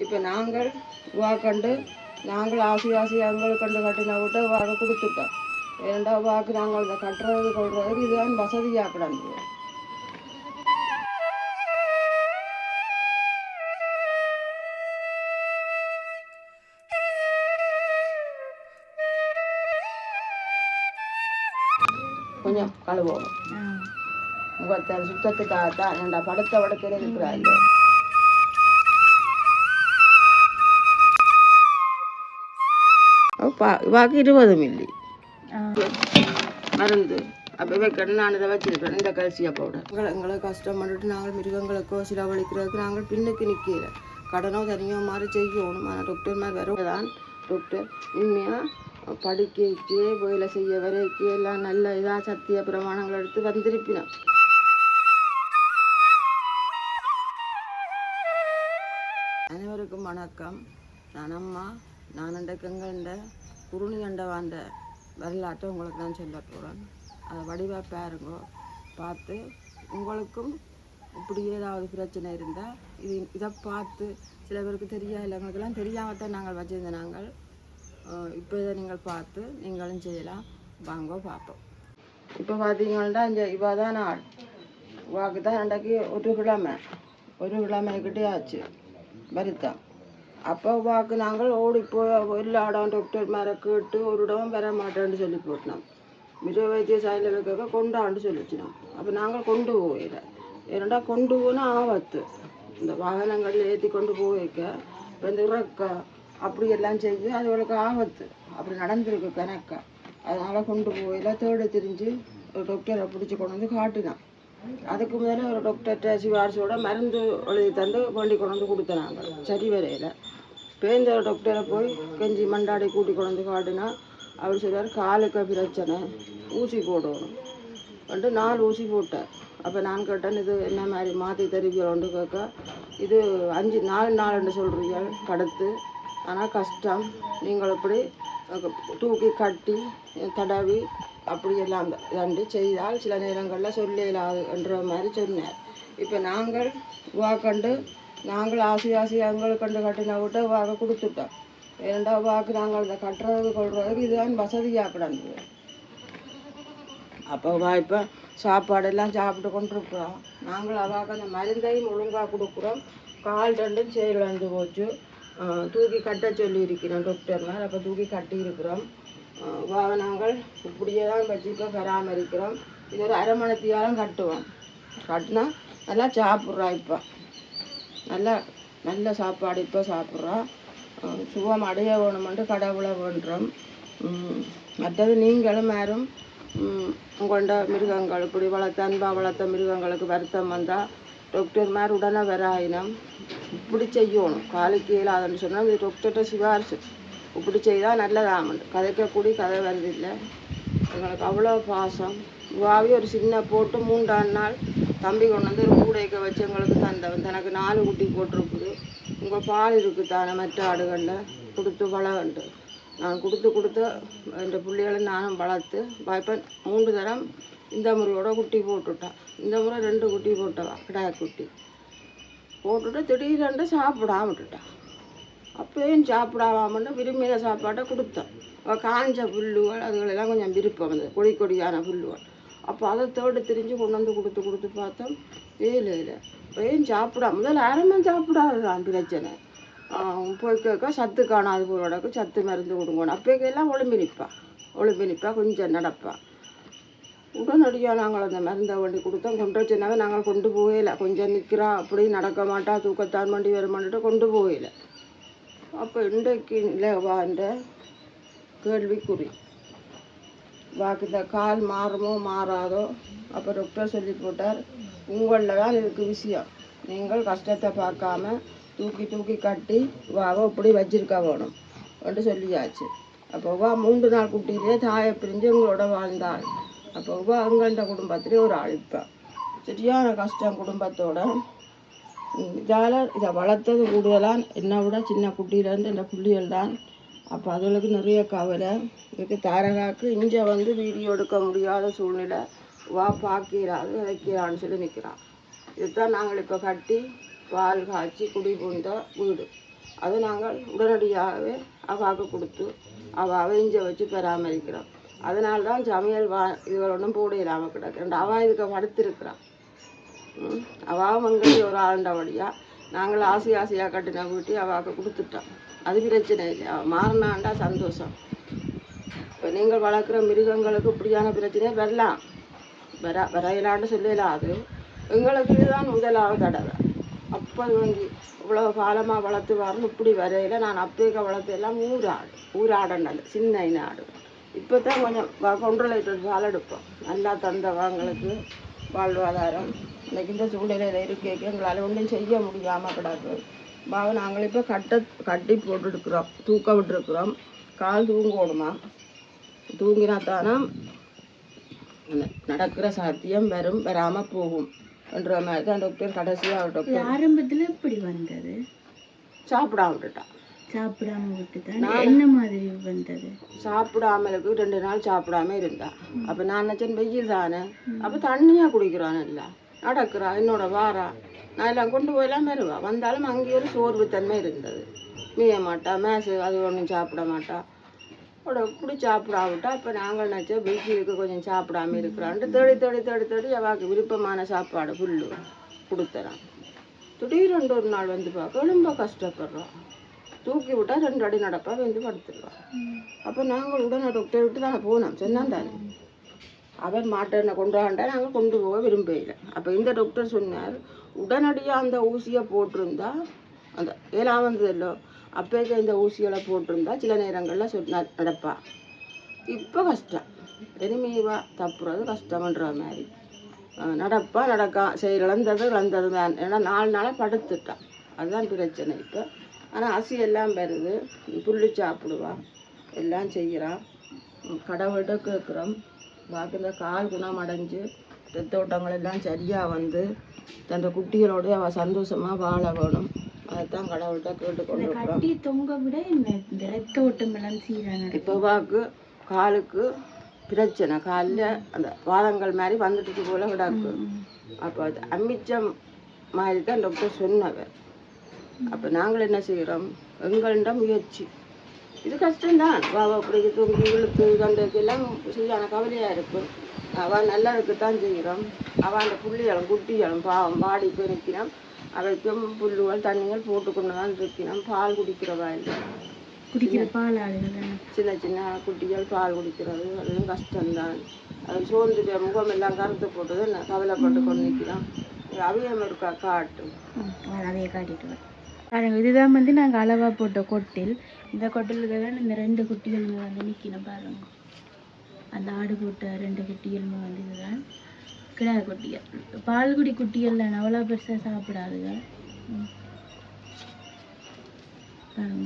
இப்போ நாங்கள் வாக்கண்டு நாங்கள் ஆசி எங்களுக்கு கண்டு கட்டினா விட்டு வாக்க கொடுத்துட்டோம். ஏன்டா வாக்கு நாங்கள் இந்த கட்டுறது கொள்றதுக்கு இதுதான் வசதியாக்கிடாது. கொஞ்சம் கழுவோம் முகத்தை சுத்தத்துக்காகத்தான் ஏன்டா படுத்த வடக்கையில் இருக்கிறாங்க. வாக்கு 20 மில்லி மருந்து அப்போ வைக்கணும். நான் இதை வச்சிருக்கேன் இந்த கல்சியா பவுடர். எங்களை கஷ்டம் பண்ணிட்டு நாங்கள் மிருகங்களுக்கோ சிலவழிக்கிறதுக்கு நாங்கள் பின்னுக்கு நிற்கல. கடனோ தனியோ மாதிரி செய்யணும். ஆனால் டாக்டர் மாதிரி வரதான் டாக்டர் உண்மையாக படிக்கே வேலை செய்ய வரைக்கு எல்லாம் நல்ல இதாக சத்திய பிரமாணங்கள் எடுத்து வந்திருப்பினோம். அனைவருக்கும் வணக்கம். நான் அம்மா. நான் எங்கள்ட குருணி கண்டவாண்ட வரலாற்றை உங்களுக்கு நான் சொல்ல போகிறேன். அதை வடிவாக பாருங்க. பார்த்து உங்களுக்கும் இப்படி ஏதாவது பிரச்சனை இருந்தால் இதை பார்த்து சில பேருக்கு தெரியாது, எங்களுக்கெல்லாம் தெரியாமத்தான் நாங்கள் வச்சுருந்தோம். நாங்கள் இப்போ இதை நீங்கள் பார்த்து நீங்களும் செய்யலாம். வாங்க பார்ப்போம். இப்போ பார்த்தீங்கன்னா இவ தான் நாள் வாக்கு தான் ரெண்டாக்கி ஒரு கிழமைக்கிட்டே ஆச்சு வருத்தம். அப்போ வாக்கு நாங்கள் ஓடிப்போய் எல்லா இடம் டாக்டர் மேலே கேட்டு ஒரு இடம் வர மாட்டேன்னு சொல்லி போட்டோம். மிருக வைத்தியசாலையில் வைக்க கொண்டாண்டு சொல்லிச்சினோம். அப்போ நாங்கள் கொண்டு போயிட ஏன்னா கொண்டு போனால் ஆபத்து. இந்த வாகனங்களில் ஏற்றி கொண்டு போய் வைக்க இப்போ இந்த இறக்க அப்படி எல்லாம் செய்து அதுகளுக்கு ஆபத்து. அப்படி நடந்திருக்கு கணக்கா. அதனால் கொண்டு போயில தேடி திரிஞ்சு ஒரு டாக்டரை பிடிச்சி கொண்டு வந்து காட்டினான். அதுக்கு முதல்ல ஒரு டாக்டர்கிட்ட சிபாரிசோட மருந்து எழுதி தந்து வண்டி கொண்டு வந்து கொடுத்தனாங்க. சரி வரையில் பேந்த டாக்டரை போய் கெஞ்சி மண்டாடி கூட்டி கொண்டு வந்து காட்டினா அவர் சொல்வார் காலுக்கு பிரச்சனை, ஊசி போடணும். 4 ஊசி போட்டார். அப்போ நான் கேட்டேன், இது என்ன மாதிரி மாற்றி தருவீங்களோன்னு கேட்க, இது 4 நாள்னு சொல்கிறீங்க படுத்து, ஆனால் கஷ்டம், நீங்கள் இப்படி தூக்கி கட்டி தடவி அப்படியெல்லாம் ரெண்டு செய்தால் சில நேரங்களில் சொல்லலாதுன்ற மாதிரி சொன்னார். இப்போ நாங்கள் வாக்கண்டு நாங்கள் ஆசி எங்களுக்கு கண்டு கட்டினா விட்டு வாக்க கொடுத்துட்டோம். ஏன்டா வாக்கு நாங்கள் இந்த கட்டுறது கொள்றதுக்கு இதுதான் வசதியாக்கிடாது. அப்போ இப்போ சாப்பாடெல்லாம் சாப்பிட்டு கொண்டிருக்கிறோம். நாங்கள் அவாக்கு அந்த மருந்தையும் ஒழுங்காக கொடுக்குறோம். கால் 2ம் செயலிழந்து போச்சு. தூக்கி கட்ட சொல்லியிருக்கிறோம் டாக்டர் மேலே. அப்போ தூக்கி கட்டி இருக்கிறோம். நாங்கள் இப்படியே தான் வச்சுக்க பராமரிக்கிறோம். இது ஒரு அரை மணித்தியாலும் கட்டுவோம். கட்டினா நல்லா சாப்பிட்றோம். இப்போ நல்ல சாப்பாடு இப்போ சாப்பிட்றோம். சுகம் அடைய வேணுமென்று கடவுளை வேண்டுறோம். மற்றது நீங்களும் யாரும் உங்கள்ட மிருகங்கள் இப்படி அன்பாக வளர்த்த மிருகங்களுக்கு வருத்தம் வந்தால் டாக்டர் மாதிரி உடனே வராயினம் இப்படி செய்யணும். காலுக்கு இயலாதுன்னு சொன்னால் இது டாக்டர்கிட்ட சிபாரிசு. இப்படி செய்தால் நல்லதாமண்டு. கதைக்கக்கூடி கதை வருதில்லை. எங்களுக்கு அவ்வளோ பாசம். வாவி ஒரு சின்ன போட்டு 3ஆம் நாள் தம்பி கொண்டு வந்து ஒரு கூடைக்க வச்சு எங்களுக்கு தந்தவன். தனக்கு 4 குட்டி போட்டிருக்குது. உங்கள் பால் இருக்குது தானே மற்ற ஆடுகளில் கொடுத்து வளர்ந்து நான் கொடுத்து என் பிள்ளைகளை நானும் வளர்த்து இப்போ 3 தரம் இந்த முறையோட குட்டி போட்டுவிட்டான். இந்த முறை 2 குட்டி போட்டவா கிடாய குட்டி போட்டுவிட்டு திடீரென்று சாப்பிடாம விட்டுட்டான். அப்பயும் சாப்பிடாமட்டு விரும்பின சாப்பாட்டை கொடுத்தேன். காஞ்ச புல்லுகள் அதுகளெல்லாம் கொஞ்சம் விருப்பம் வந்து கொடியான புல்லுகள். அப்போ அதை தேடி திரிஞ்சு கொண்டு வந்து கொடுத்து பார்த்தோம். இல்லை ஏன் சாப்பிடாம முதல்ல ஆரம்பம் சாப்பிடாதுதான் பிரச்சனை. போய் கேட்க சத்து காணாது போகிறோடக்கு சத்து மருந்து கொடுங்கணும். அப்போக்கெல்லாம் ஒளிம்பி நிற்பா கொஞ்சம் நடப்பா. உடனடியாக நாங்கள் அந்த மருந்தை வண்டி கொடுத்தோம். கொண்டு வச்சுனாவே நாங்கள் கொண்டு போகல. கொஞ்சம் நிற்கிறா அப்படி நடக்க மாட்டா தூக்கத்தான் வண்டி வருமானிட்டு கொண்டு போகல. அப்போ இன்றைக்கு இந்த கேள்விக்குறி வாக்கு இந்த கால் மாறுமோ மாறாதோ. அப்போ டாக்டர் சொல்லி போட்டார், உங்களில் தான் இதுக்கு விஷயம். நீங்கள் கஷ்டத்தை பார்க்காம தூக்கி கட்டி வாவை இப்படி வச்சிருக்க வேணும் என்று சொல்லியாச்சு. அப்போ 3 நாள் குட்டியிலே தாயை பிரிஞ்சு எங்களோட வாழ்ந்தாள். அப்போ எங்கள்ட குடும்பத்திலே ஒரு அழிப்பா சரியான கஷ்டம் குடும்பத்தோட. இதை வளர்த்தது கூடுதலாக என்னை விட சின்ன குட்டியிலேருந்து இந்த புள்ளிகள் தான். அப்போ அதுகளுக்கு நிறைய கவலை. இதுக்கு தாரகாக்கு இங்கே வந்து வீடியோ எடுக்க முடியாத சூழ்நிலை. பார்க்கிறாது வைக்கிறான்னு சொல்லி நிற்கிறான். இதுதான் நாங்கள் இப்போ கட்டி பால் காய்ச்சி குடி புகுந்த வீடு. அது நாங்கள் உடனடியாகவே அவாவுக்கு கொடுத்து அவாவை இஞ்ச வச்சு பராமரிக்கிறோம். அதனால்தான் சமையல் இதுகள் ஒன்றும் போட இல்லாமல் கிடக்கு. அவா இதுக்கு படுத்திருக்கிறான். அவாவும் எங்களுக்கு ஒரு ஆண்டபடியாக நாங்கள் ஆசையாக கட்டின வீட்டி அவாவுக்கு கொடுத்துட்டோம். அது பிரச்சனை இல்லை. அவள் மாறினாண்டா சந்தோஷம். இப்போ நீங்கள் வளர்க்குற மிருகங்களுக்கு இப்படியான பிரச்சனையே வரலாம், வரையலான்னு சொல்லலாது. எங்களுக்கு இதுதான் முதலாவது தடவை. அப்போ வந்து இவ்வளோ காலமாக வளர்த்து வரணும் இப்படி வரையில். நான் அப்பேக்க வளர்த்து எல்லாம் ஊராடண்டது சின்ன ஆடு. இப்போ தான் கொஞ்சம் 1.5 லிட்டர் பால் எடுப்போம். நல்லா தந்தவங்களுக்கு வாழ்வாதாரம் இன்னைக்கு இந்த சூழ்நிலையில் இருக்கேக்கு எங்களால் ஒன்றும் செய்ய முடியாமல் கிடக்கு. நாங்கள் இப்போ கட்டி போட்டுருக்குறோம், தூக்க விட்டுருக்குறோம். கால் தூங்கணுமா, தூங்கினா தானே நடக்கிற சாத்தியம் வராமல் போகும் என்ற மாதிரி தான் டாக்டர் கடைசியாக டாக்டர். ஆரம்பத்தில் எப்படி வந்தது? சாப்பிடாம விட்டுட்டான். சாப்பிடாம விட்டுதான் என்ன மாதிரி வந்தது? சாப்பிடாமலுக்கு 2 நாள் சாப்பிடாம இருந்தா. அப்போ நான் நினச்சேன் வெயில் தானே, அப்போ தண்ணியாக குடிக்கிறான், இல்லை நடக்கிறா, என்னோட வாரா. நான் எல்லாம் கொண்டு போயெல்லாம் வருவா. வந்தாலும் அங்கேயே ஒரு சோர்வு தன்மை இருந்தது. மீய மாட்டா, மேசு அது ஒன்றும் சாப்பிட மாட்டா. இப்படி சாப்பிடாவிட்டா. இப்போ நாங்கள் நினச்சா வெயிலுக்கு கொஞ்சம் சாப்பிடாம இருக்கிறான்ட்டு தேடி அவாக்கு விருப்பமான சாப்பாடு புல்லு கொடுத்துறான். திடீரென்று ஒரு நாள் வந்து பார்க்க ரொம்ப கஷ்டப்படுறோம். தூக்கி விட்டால் 2 அடி நடப்பா வந்து படுத்துடுவான். அப்போ நாங்கள் உடனே டாக்டர் விட்டு தானே போனோம், சொன்னான் தானே. அவர் மாட்டை கொண்டு வாண்டா நாங்கள் கொண்டு போக விரும்பல. அப்போ இந்த டாக்டர் சொன்னார், உடனடியாக அந்த ஊசியை போட்டிருந்தா, அந்த 7ஆம் வந்ததில்லோ அப்போக்கு இந்த ஊசிகளை போட்டிருந்தா சில நேரங்களில் நடப்பா. இப்போ கஷ்டம், எருமைவா தப்புறது கஷ்டம்ன்ற மாதிரி. நடப்பா இழந்தது தான். ஏன்னா 4 நாளாக படுத்துட்டான். அதுதான் பிரச்சனை இப்போ. ஆனால் அசி எல்லாம் வருது, புல்லு சாப்பிடுவா, எல்லாம் செய்கிறான். கடவுள்கிட்ட கேட்குறோம். பாக்கி இந்த கால் குணம் அடைஞ்சு ரத்த ஓட்டங்கள் எல்லாம் சரியாக வந்து தன் குட்டிகளோடு அவள் சந்தோஷமாக வாழ வேணும். அதைத்தான் கடவுள்கிட்ட கேட்டுக்கொண்டு தொங்க விட இந்த ரத்த ஓட்டமெல்லாம் சீரான. இப்போ வாக்கு காலுக்கு பிரச்சனை, காலில் அந்த வாதங்கள் மாதிரி வந்துட்டு போல கிடக்கு. அப்போ அது அமிச்சம் மாதிரி தான் டாக்டர் சொன்னவர். அப்போ நாங்கள் என்ன செய்கிறோம், எங்கள்ட முயற்சி. இது கஷ்டம்தான். அவள் அப்படி தூங்கி இழுத்து கண்டுக்கு எல்லாம் சரியான கவலையாக இருக்கும். அவள் நல்லதுக்குத்தான் செய்கிறோம். அவள் அந்த புள்ளிகளும் குட்டிகளும் பாவம் பாடி போய் நிற்கிறோம். அவைக்கும் புல்லுகள் தண்ணிகள் போட்டுக்கொண்டு தான் இருக்கிறோம். பால் குடிக்கிறவா இல்லை, குடிக்கிற பால் சின்ன குட்டிகள் பால் குடிக்கிறது அதுவும் கஷ்டம்தான். அது சோர்ந்து முகம் எல்லாம் கருத்து போட்டது கவலைப்பட்டு கொண்டு நிற்கிறோம். அவையம் இருக்கா காட்டு, அதையை காட்டிட்டு பாருங்க. இதுதான் வந்து நாங்கள் அளவாக போட்ட கொட்டில். இந்த கொட்டிலுக்கு தான் இந்த 2 குட்டிகள் வந்து நிற்கணும் பாருங்க. அந்த ஆடு போட்ட 2 குட்டிகள் வந்து இதுதான் கிடா குட்டிகள். பால்குடி குட்டிகள் தான், அவ்வளோ பெருசாக சாப்பிடாதுங்க பாருங்க.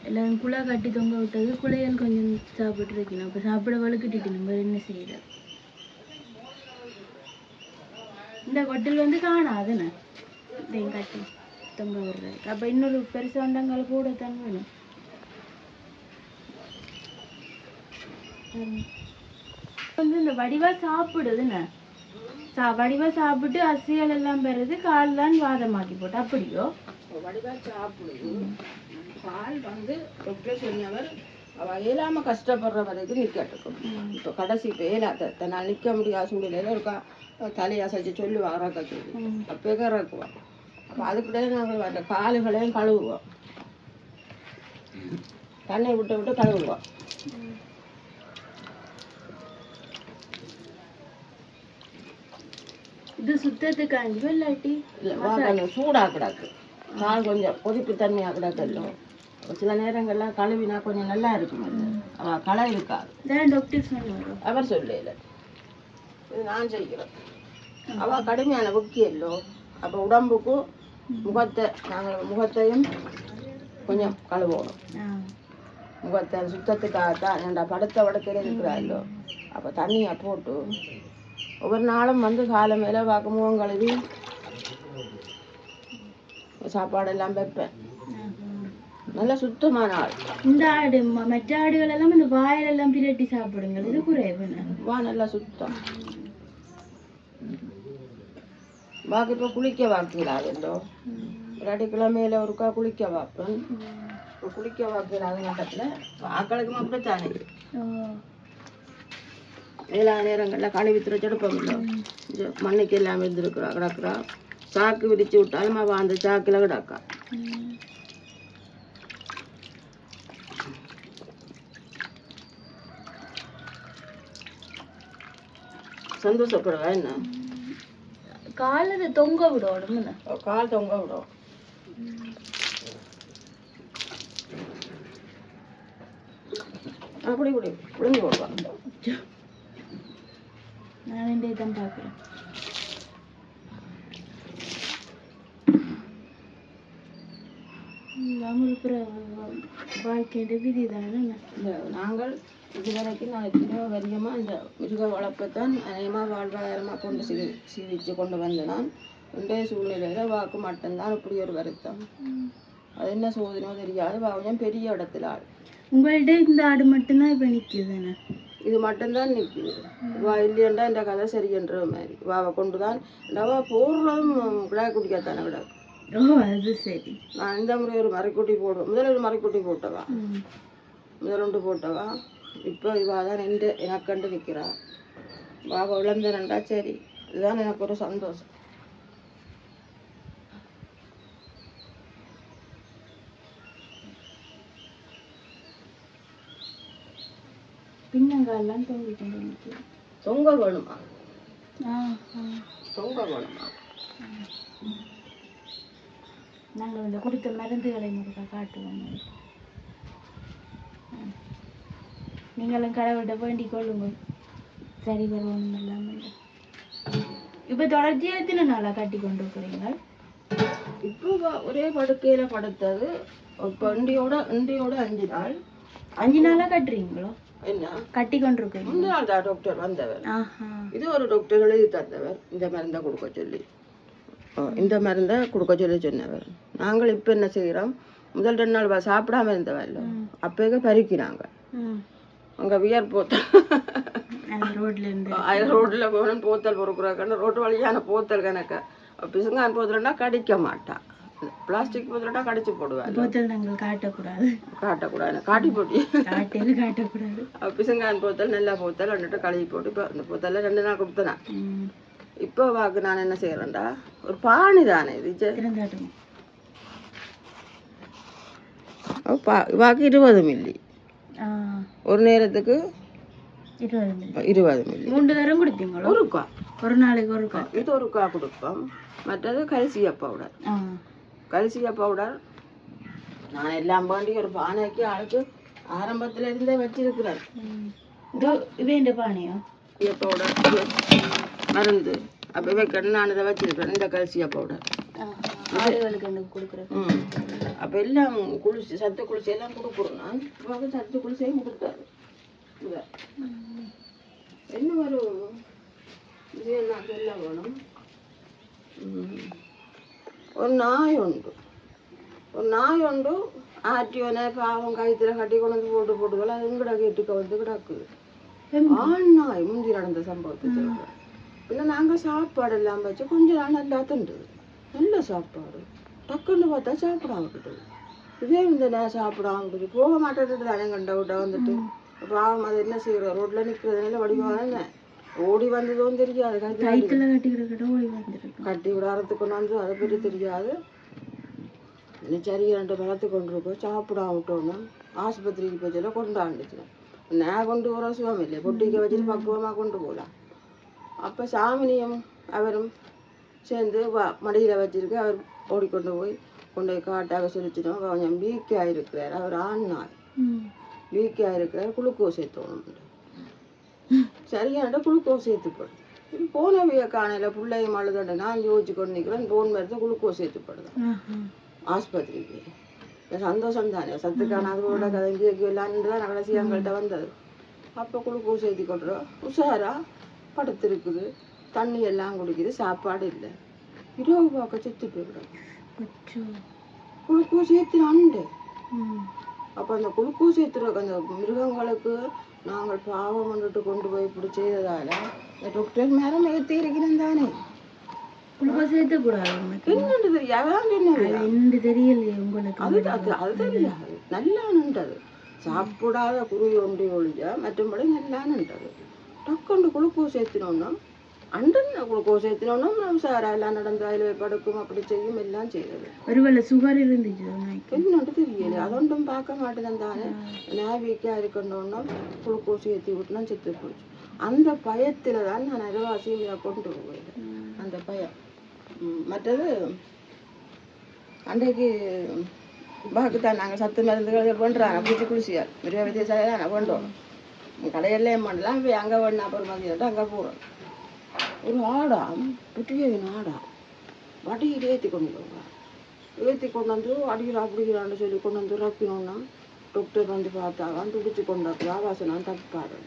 எல்லாம் குழா கட்டி தொங்க விட்டது. குளையல் கொஞ்சம் சாப்பிட்டு இருக்கணும். அப்போ சாப்பிட வலுக்கிட்டு நம்ம என்ன செய்யறது? இந்த கொட்டில் வந்து காணாதுண்ணே இதையும் கட்டி தொங்க விடுறதுக்கு. அப்போ இன்னொரு பெருசு வண்டங்களை போடத்தான் வேணும். வந்து இந்த வடிவா சாப்பிடுதுண்ணே, வடிவா சாப்பிட்டு அசியல் எல்லாம் பெறுது. கால் தான் வாதமாக்கி போட்டு அப்படியோ வடிவா சாப்பிடுது. பால் வந்து டாக்டர் சொன்னவர் அவள் இயலாமல் கஷ்டப்படுற வரைக்கும் நிற்கட்டுக்கும். இப்போ கடைசி இப்போ இயலாத நான் நிற்க முடியாத சூழ்நிலையில் இருக்கா, தலையை அசைச்சு சொல்லுவாங்க இறக்க சொல்லி. அப்போ இறக்குவோம். அப்போ அதுக்கிடையே நாங்கள் அந்த காலுகளையும் கழுவுவோம், தண்ணி விட்டு கழுவுவோம். இது சுத்தத்துக்காண்டி இல்லாட்டி இல்லை சூடாக கிடக்கு. கால் கொஞ்சம் கொதிப்பு தன்மையாக கிடக்கല്ലോ. சில நேரங்கள்லாம் கழுவினா கொஞ்சம் நல்லா இருக்கும். அவள் களை இருக்காது. அவர் சொல்லல, இது நான் செய்கிறேன். அவள் கடுமையான முக்கியல்லோ. அப்போ உடம்புக்கும் முகத்தையும் கொஞ்சம் கழுவணும். முகத்தை சுத்தத்துக்காகத்தான் ஏன்டா படுத்த வடக்கையில் இருக்கிறாயோ. அப்போ தண்ணியை போட்டு ஒவ்வொரு நாளும் வந்து காலை மேலே பார்க்க முகம் கழுவி சாப்பாடெல்லாம் வைப்பேன். நல்ல சுத்தமான ஆள். இந்த ஆடு மற்ற ஆடுகள் எல்லாம் இந்த வாயிலெல்லாம் பிரட்டி சாப்பிடுங்க, இது குறைவு. வா நல்லா சுத்தம். பாக்கி இப்போ குளிக்க வாக்கிடாதுண்டோ இல்லாட்டி கிழமையில ஒருக்கா குளிக்க வாப்பேன். இப்போ குளிக்க வாக்கிடாத நேரத்தில் ஆக்களுக்கு அப்படித்தானே எல்லா நேரங்களில் கழுவி துறைச்செடுப்போம்ல மண்ணுக்கு எல்லாம் இருந்துருக்குறா கிடக்குறா. சாக்கு விரிச்சு விட்டாலும் அவள் அந்த சாக்கில் கிடக்கா. சந்தோஷப்படுவா என்ன காலை தொங்க விடும், கால் தொங்க விடும். அப்படி இப்படி விழுந்து போடுவான். நான் இந்த இதான் பார்க்குறேன். வாழ்க்கையோட விதி தானே. நாங்கள் இதுவரைக்கும் நான் எத்தனையோ வரியமாக இந்த மிருக வளர்ப்பைத்தான் அநேகமாக வாழ்வாதாரமாக கொண்டு சீவிச்சு கொண்டு வந்த நான் இன்றைய சூழ்நிலையில் வாக்கு மட்டும்தான் இப்படி ஒரு வருத்தம். அது என்ன சோதனையோ தெரியாது. கொஞ்சம் பெரிய இடத்துல ஆள். உங்கள்கிட்ட இந்த ஆடு மட்டும்தான் இப்போ நிற்கிதுதானே? இது மட்டும்தான் நிற்கிது. வா இல்லையண்டா இந்த கதை சரியன்ற மாதிரி வாவை கொண்டு தான் டவா போடுறதும் கிடாய் குடிக்காத்தானே கிடாக்கு. ஓ அது சரி. நான் இந்த முறை ஒரு மறைக்குட்டி போடுவேன். முதல்ல ஒரு மறைக்குட்டி போட்டவா, முதல் போட்டவா. இப்போ இவா தான் எனக்கு கண்டு நிற்கிறா. வாவை விளந்தனண்டா சரி, இதுதான் எனக்கு ஒரு சந்தோஷம். பின்னங்காலாம் தொங்கிட்டு தொங்க வேணுமா? தொங்க வேணுமா? நாங்கள் இந்த கொடுத்த மருந்துகளை முழுக்க காட்டுவோம். நீங்களும் கடவுள்கிட்ட வேண்டிக் கொள்ளுங்க, சரி வருவோம் இல்லாமல். இப்போ தொடர்ச்சியாக எத்தனை நாளாக கட்டி கொண்டு இருக்கிறீங்க? இப்போ ஒரே படுக்கையில் படுத்தது. இப்போ இண்டியோட 5 நாள். 5 நாளாக கட்டுறீங்களோ? என்ன கட்டி கொண்டிருக்கீங்க? முந்தின நாள் தான் டாக்டர் வந்தவர். இது ஒரு டாக்டர் எழுதி தந்தவர். இந்த மருந்தை கொடுக்க சொல்லி, இந்த மருந்தை கொடுக்க சொல்லி சொன்னவர். நாங்கள் இப்போ என்ன செய்கிறோம், முதல் 2 நாள் சாப்பிடாம இருந்தவர் இல்லை, அப்போவே பறிக்கிறாங்க. அங்கே வியர் போத்தல் ரோட்டில் போகணும், போத்தல் பொறுக்குறாக்கன்னு ரோட்டு வழியான போத்தல் கணக்கு. பிசுங்கான் போத்தல்னா கடிக்க மாட்டான், பிளாஸ்டிக் போத்தல்னா கடிச்சு போடுவாங்க. போத்தல் நாங்கள் காட்டக்கூடாது, காட்டி போட்டி காட்டக்கூடாது. பிசுங்கான் போத்தல் நல்ல போத்தல் வந்துட்டு கழுவி போட்டு இப்போ அந்த போத்தலில் 2 நாள் கொடுத்தேன். இப்போ வாக்கு நான் என்ன செய்கிறேன்டா, ஒரு பானி தானே இது வாக்கு 20 மில்லி ஒரு நேரத்துக்கு 20 மில்லி 3 தரம் கொடுப்பீங்களா? ஒருக்கா, ஒரு நாளைக்கு ஒருக்கா. இது ஒருக்கா கொடுப்போம். மற்றது கல்சியா பவுடர். கல்சியா பவுடர் நான் எல்லாம் வேண்டி ஒரு பானைக்கு ஆளுக்கு ஆரம்பத்தில் இருந்தே வச்சிருக்கிறேன். இது பானையா? பவுடர் மருந்து அப்போ வைக்கணும். நான் இதை வச்சிருக்கிறேன், இந்த கல்சியா பவுடர். அப்போ எல்லாம் குளிச்சு சத்து குளிச்சு எல்லாம் கொடுக்குறோம். நான் இப்போ சத்து குளிச்சையும் கொடுத்தாரு. என்ன வரும் இது என்ன சொல்ல வேணும். ஒரு நாய் உண்டு ஆட்டியோனே பாவம் கயிற்றுல கட்டி கொண்டு வந்து போட்டுக்கல. அது எங்கடா கேட்டுக்க வந்து கிடக்குது. ஆண் நாய் முந்தி நடந்த சம்பவத்தை சொல்கிறேன். இல்லை நாங்கள் சாப்பாடு எல்லாம் வச்சு கொஞ்ச நாள் நல்லா திண்டுது, நல்ல சாப்பாடு. டக்குன்னு பார்த்தா சாப்பிடாம விட்டுது. இதே இந்த நான் சாப்பிடாம விட்டுது போக மாட்டேன்ட்டு தானே கண்ட விட்டா வந்துட்டு பாவம். அது என்ன செய்யறோம், ரோட்ல நிற்கிறதுனால வடிவான ஓடி வந்ததும் தெரியாது, கட்டி விடாரத்துக்கு கொண்டு வந்து அதை பற்றி தெரியாது. சரி 2 பழத்து கொண்டு இருக்கோம், சாப்பிடாம விட்டோன்னா ஆஸ்பத்திரிக்கு போச்சுல கொண்டாண்டுச்சு. நான் கொண்டு போகிற சுகம் இல்லை, பொட்டிக்க வச்சுட்டு பக்குவமாக கொண்டு போகலாம். அப்போ சாமினியும் அவரும் சேர்ந்து மடியில் வச்சிருக்கு. அவர் ஓடிக்கொண்டு போய் காட்டாக சொல்லிச்சிட்டோம். கொஞ்சம் வீக்காக இருக்கிறார், அவர் ஆண் நாய் வீக்காக இருக்கிறார், குளுக்கோஸ் ஏற்றணும். சரியானட்ட குளுக்கோஸ் ஏற்றுப்படும். இது போனவைய காணையில் பிள்ளையும் அழுதுண்டு நான் யோசிச்சு கொண்டு நிற்கிறேன். போன் மருந்து குளுக்கோஸ் ஏற்றுப்படுதான் ஆஸ்பத்திரிக்கு. சந்தோஷம் தானே, சத்து காணாதோட கதங்கி வைக்கலான்னு தான் கடைசி எங்கள்கிட்ட வந்தது. அப்போ குளுக்கோஸ் ஏற்றி கொண்டுறோம். உஷாரா படுத்துருக்குது, தண்ணி எல்லாம் குடிக்குது, சாப்பாடு இல்லை. இரவு பார்க்க செத்து போய்விடும். குளுக்கோஸ் ஏற்றினான்ண்டு. அப்போ அந்த குளுக்கோஸ் ஏற்றுற அந்த மிருகங்களுக்கு நாங்கள் பாவம் வந்துட்டு கொண்டு போய் இப்படி செய்ததால இந்த டாக்டர் மேலே ஏற்றி இருக்கிறேன் தானே. குளுக்கோஸ் ஏற்றக்கூடாது உனக்கு. என்னன்னு தெரியாது சொன்னது அது என்னன்னு தெரியலையே உங்களுக்கு. அது தெரியாது நல்லானுண்டது சாப்பிடாத குருவி ஒன்றி ஒழிஞ்ச மற்றபடி நல்லானுண்டது டக்குண்டு குளுக்கோஸ் ஏற்றினோன்னா அண்டன் குளுக்கோஸ் ஏற்றினோன்னா சாரா எல்லாம் நடந்து அதில் படுக்கும் அப்படி செய்யும் எல்லாம் செய்தது. ஒருவேளை சுகர் இருந்துச்சு என்னன்னு தெரியல அதொன்றும் பார்க்க மாட்டேன் தானே நான் வீக்காக இருக்கணும்னா குளுக்கோஸ் ஏற்றி விட்டுனா செத்து போச்சு. அந்த பயத்தில் தான் நான் அரைவாசியை கொண்டு போயிட்டேன். அந்த பயம் மற்றது அன்றைக்கு பாக்குத்தான் நாங்கள் சத்து மருந்துகள் பண்ணுறாங்க பூச்சி குளிசியால் மிருக வித்தியாசால நான் பண்ணுறோம் கடையிலே பண்ணலாம் போய் அங்கே வேணும் அப்புறம் மதியம் அங்கே போகிறோம். ஒரு ஆடாம் புட்டியின் ஆடாம் வடியில் ஏற்றி கொண்டு போவாங்க ஏற்றி கொண்டு வந்து அடிக்கிறா பிடிக்கிறான்னு சொல்லி கொண்டு வந்து ரப்பினோன்னா டாக்டர் வந்து பார்த்தாங்க துடிச்சு கொண்டாக்கு ஆவாசனம் தப்பாரு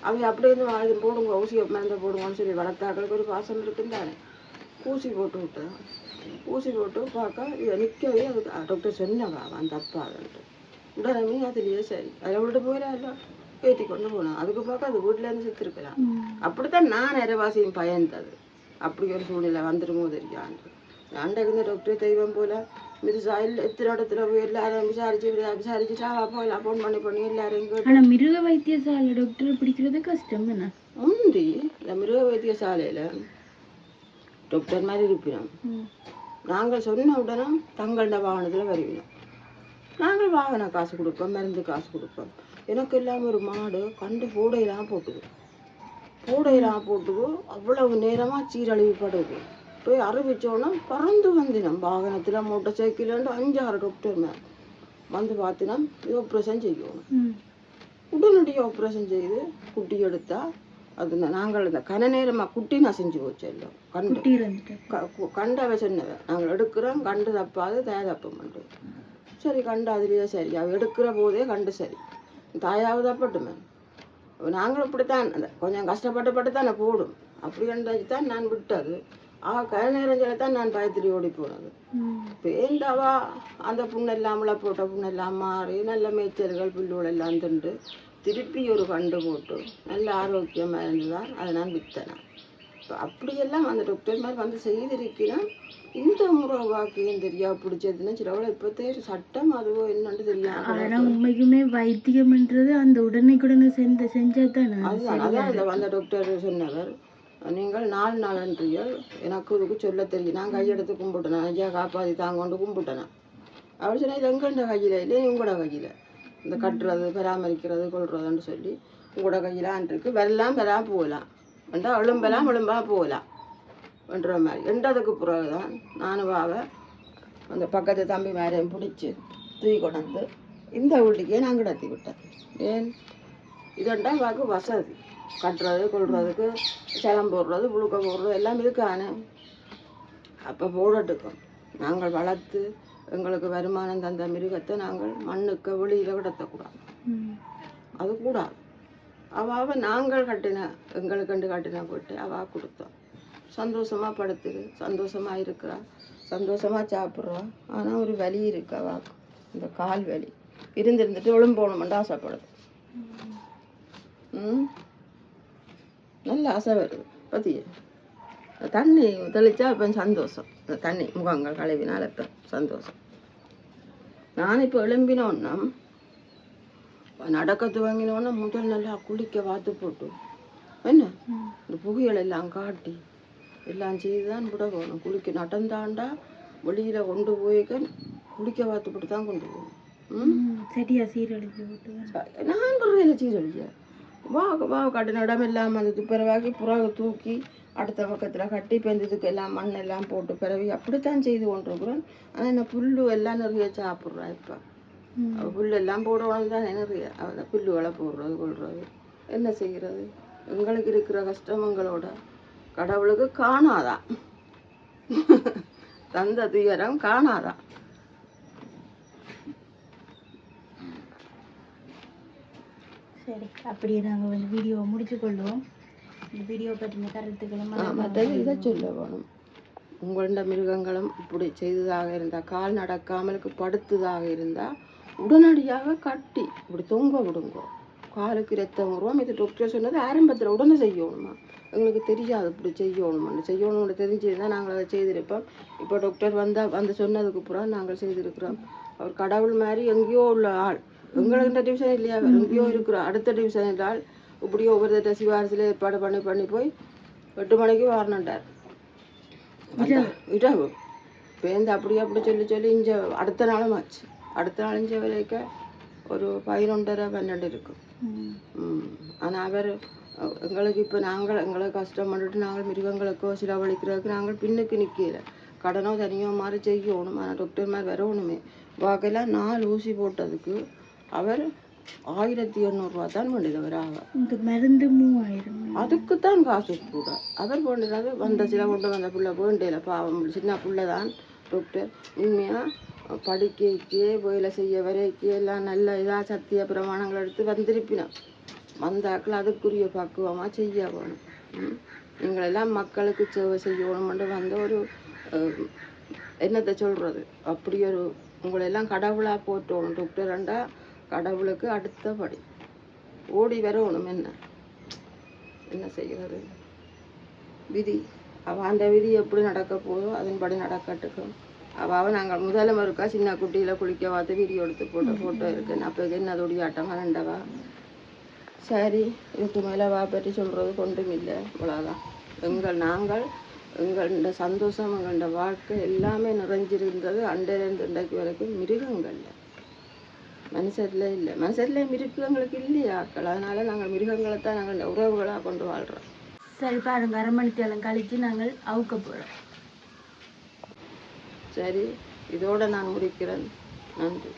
அவங்க அப்படியே இருந்து போடுங்க ஊசியை மருந்தை போடுங்கன்னு சொல்லி வளர்த்தாக்களுக்கு ஒரு பாசம் இருக்குன்னு தானே ஊசி போட்டு விட்டேன். ஊசி போட்டு பார்க்க இதை நிற்கவே அது டாக்டர் சொன்னவா அவன் தப்பாதுன்ட்டு உடனே அதுலேயே சரி அதை விட்டு போயிடலாம் ஏற்றி கொண்டு போனோம். அதுக்கு பார்க்க அது வீட்டிலேருந்து செத்துருக்கலாம். அப்படித்தான் நான் நிறைவாசியும் பயந்தது. அப்படி ஒரு சூழ்நிலை வந்துடுமோ தெரியாண்டு அன்றைக்கு இந்த டாக்டர் தெய்வம் போல மிருசாயில் எத்தனை இடத்துல போய் எல்லாரும் விசாரிச்சு சாவா போயிடலாம் ஃபோன் பண்ணி எல்லாரும். ஆனால் மிருக வைத்தியசாலை டாக்டர் பிடிக்கிறது கஷ்டம் என்ன முந்தி இந்த மிருக வைத்தியசாலையில் டாக்டர் மாதிரி இருப்பினோம். நாங்கள் சொன்ன உடனே தங்களோட வாகனத்தில் வருவினோம். நாங்கள் வாகன காசு கொடுப்போம் மருந்து காசு கொடுப்போம். எனக்கு இல்லாமல் ஒரு மாடு கண்டு போடையெல்லாம் போட்டுது அவ்வளவு நேரமாக சீரழிவுப்படுது போய் அறிவிச்சோன்னா பறந்து வந்தினோம் வாகனத்தில் மோட்டர் சைக்கிள் 5-6 டாக்டர் மேல் வந்து பார்த்தினோம் இது ஆப்ரேஷன் செய்யணும். உடனடியாக ஆப்ரேஷன் செய்து குட்டி எடுத்தா அது நாங்கள் இந்த கன நேரமாக குட்டி நசைஞ்சு போச்சு எல்லாம் கண்டவை சொன்னவன் நாங்கள் எடுக்கிறோம் கண்டு தப்பாது தயா தப்ப மாட்டோம். சரி கண்டு அதுலேயே சரி அவள் எடுக்கிற போதே கண்டு சரி தாயாவது தப்பட்டுமே நாங்கள் இப்படித்தான் அந்த கொஞ்சம் கஷ்டப்பட்டு தானே போடும் அப்படி கண்டாச்சு தான் நான் விட்டது. கன நேரம் தான் நான் பயத்திரி ஓடி போனது. பேண்டாவா அந்த புண்ணெல்லாம் போட்ட புண்ணெல்லாம் மாறி நல்ல மேய்ச்சல்கள் புல்லுகள் எல்லாம் தின்று திருப்பி ஒரு கண்டு போட்டு நல்ல ஆரோக்கியமாக இருந்துதான் அதை நான் விற்றேன். அப்படியெல்லாம் அந்த டாக்டர் மாதிரி வந்து செய்திருக்கிறேன். இந்த முறை வாக்கியம் தெரியா பிடிச்சதுன்னு சிலவளை இப்போத்தே சட்டம் அதுவோ என்னன்னு தெரியாது. ஆனால் உண்மைக்குமே வைத்தியம்ன்றது அந்த உடனே செஞ்சதுதானே. அதான் அந்த வந்த டாக்டர் சொன்னவர் நீங்கள் 4 நாளன்றீர்கள் எனக்கு இதுக்கு சொல்ல தெரியும். நான் கையெடுத்து கும்பிட்டேன் ஐயா காப்பாற்றி தாங்கொண்டு கும்பிட்டேன். அப்படி சொன்னால் இது எங்கண்ட கையில் இல்லை உங்களோட கையில் இந்த கட்டுறது பராமரிக்கிறது கொள்றதுன்னு சொல்லி உங்களோட கையிலான்ருக்கு வெல்லாம் பெறாம போகலாம் வேண்டா எலும்பா போகலாம் என்ற மாதிரி என்றதுக்கு பிறகுதான் நானும் அந்த பக்கத்து தம்பி மேரையும் பிடிச்சி தூக்கி கொண்டு இந்த வீட்டுக்கே நான் கிடத்தி விட்டேன். ஏன் இதண்டா வாக்கு வசதி கட்டுறது கொள்றதுக்கு சலம் போடுறது புழுக்க போடுறது எல்லாம் இதுக்கான அப்போ போடட்டுக்கும் நாங்கள் வளர்த்து எங்களுக்கு வருமானம் தந்த மிருகத்தை நாங்கள் மண்ணுக்கு வெளியில் கிடத்தக்கூடாது. அது கூடாது. அவள் நாங்கள் கட்டின எங்களுக்கு கட்டின போட்டு அவள் கொடுத்தோம். சந்தோஷமாக படுத்துரு சந்தோஷமாக இருக்கிறா சந்தோஷமாக சாப்பிட்றா. ஆனால் ஒரு வலி இருக்கு அவாக்கு இந்த கால் வலி இருந்துட்டு ஒழும்போகணுமெண்டு ஆசைப்படுது. நல்ல ஆசை வருது பற்றிய தண்ணி தெளிச்சா இப்போ சந்தோஷம். இந்த தண்ணி முகங்கள் கழுவினால இப்போ சந்தோஷம். நான் இப்போ எழும்பினோன்னா நடக்க துவங்கினோன்னா முதல் நல்லா குளிக்க வாத்து போட்டு என்ன இந்த புகைகள் எல்லாம் காட்டி எல்லாம் செய்து தான் விட போகணும். குளிக்க நடந்தாண்டா வெளியில் கொண்டு போய்க்க குளிக்க வாத்து போட்டு தான் கொண்டு போகணும். சரியா சீரழிச்சு போட்டு நான் படுறேன் சீரழிய வா கட்டின இடம் இல்லாமல் அந்த துப்புரவாக்கி புறாவை தூக்கி அடுத்த பக்கத்தில் கட்டி பெஞ்சதுக்கு எல்லாம் மண் எல்லாம் போட்டு பிறவி அப்படித்தான் செய்து கொண்டிருக்கிறோம். ஆனால் என்ன புல்லு எல்லாம் நிறைய சாப்பிட்றா. இப்போ புல் எல்லாம் போடணும் தான் நிறைய அவனை புல்லுகளை போடுறது கொள்வது என்ன செய்கிறது. எங்களுக்கு இருக்கிற கஷ்டம் எங்களோட கடவுளுக்கு காணாதான் தந்த துயரம் காணாதான். சரி அப்படியே நாங்கள் வந்து வீடியோவை முடிச்சு கொள்வோம். இந்த வீடியோ பற்றின கருத்துக்களும் மற்றது இதை சொல்ல வேணும். உங்களோட மிருகங்களும் இப்படி செய்ததாக இருந்தால் கால் நடக்காமலுக்கு படுத்ததாக இருந்தால் உடனடியாக கட்டி இப்படி தொங்க விடுங்க. காலுக்கு ரத்தம் வருவோம். இது டாக்டர் சொன்னது ஆரம்பத்தில் உடனே செய்யணுமா எங்களுக்கு தெரியாது இப்படி செய்யணும்னு தெரிஞ்சிருந்தால் நாங்கள் அதை செய்திருப்போம். இப்போ டாக்டர் வந்து சொன்னதுக்கு அப்புறம் நாங்கள் செய்திருக்கிறோம். அவர் கடவுள் மாதிரி எங்கேயோ உள்ள ஆள், எங்களுக்கு இந்த டிவிஷன் இல்லையா, எங்கேயோ இருக்கிறோம் அடுத்த டிவிஷன் என்றால் இப்படியோ ஒவ்வொரு சிவாரசில் ஏற்பாடு பண்ணி போய் 8 மணிக்கு வரணுண்டார் இரவு பேருந்து அப்படி சொல்லி இங்கே அடுத்த நாளும் ஆச்சு. அடுத்த நாள் இங்கே வரைக்கும் ஒரு 11:30 12 இருக்கும். ஆனால் அவர் எங்களுக்கு இப்போ எங்களுக்கு கஷ்டப்பட்டுட்டு நாங்கள் மிருகங்களுக்கோ செலவழிக்கிறதுக்கு நாங்கள் பின்னுக்கு நிற்கல. கடனோ தனியோ மாதிரி செய்யணும். ஆனால் டாக்டர் மாதிரி வரணுமே. வாக்கையெல்லாம் 4 ஊசி போட்டதுக்கு அவர் 1800 தான் வேண்டியது. மருந்து 3000. அதுக்குத்தான் காசு கூட. அவர் போன்றது வந்த சில கொண்டு வந்த பிள்ளை வேண்டியல பாவம் சின்ன பிள்ளை தான். டாக்டர் உண்மையாக படிக்கே வேலை செய்ய வரைக்கு எல்லாம் நல்ல இதாக சத்திய பிரமாணங்கள் எடுத்து வந்திருப்பினோம். வந்தாக்கள் அதுக்குரிய பக்குவமாக செய்ய வேணும். நீங்களெல்லாம் மக்களுக்கு சேவை செய்யணும்னு வந்த ஒரு என்னத்தை சொல்கிறது, அப்படி ஒரு உங்களெல்லாம் கடவுளாக போற்றணும். டாக்டர்ண்டா கடவுளுக்கு அடுத்தபடி ஓடி வரணும். என்ன செய்கிறது, விதி அந்த விதி எப்படி நடக்க போதோ அதன்படி நடக்கட்டுக்கும். அவள் நாங்கள் முதல்ல இருக்கா சின்ன குட்டியில் குளிக்க பார்த்து வீடியோ எடுத்து ஃபோட்டோ இருக்குன்னு அப்போ என்ன தொடியாட்டம் ரெண்டவா. சரி, இதுக்கு மேலே பற்றி சொல்கிறது கொண்டும் இல்லை. இவ்வளோதான். நாங்கள் எங்களோட சந்தோஷம் எங்களோட வாழ்க்கை எல்லாமே நிறைஞ்சிருந்தது அண்டையிலேருந்து இன்றைக்கு வரைக்கும் மிருகங்கள்ல, மனுஷரில் இல்லை. மனுஷரில் மிருகங்களுக்கு இல்லையாக்கள். அதனால் நாங்கள் மிருகங்களை தான் நாங்கள் உறவுகளாக கொண்டு வாழ்கிறோம். சரி பாருங்க, 1/2 மணித்தேலம் கழித்து நாங்கள் அவுக்க போகிறோம். சரி, இதோடு நான் முடிக்கிறேன். நன்றி.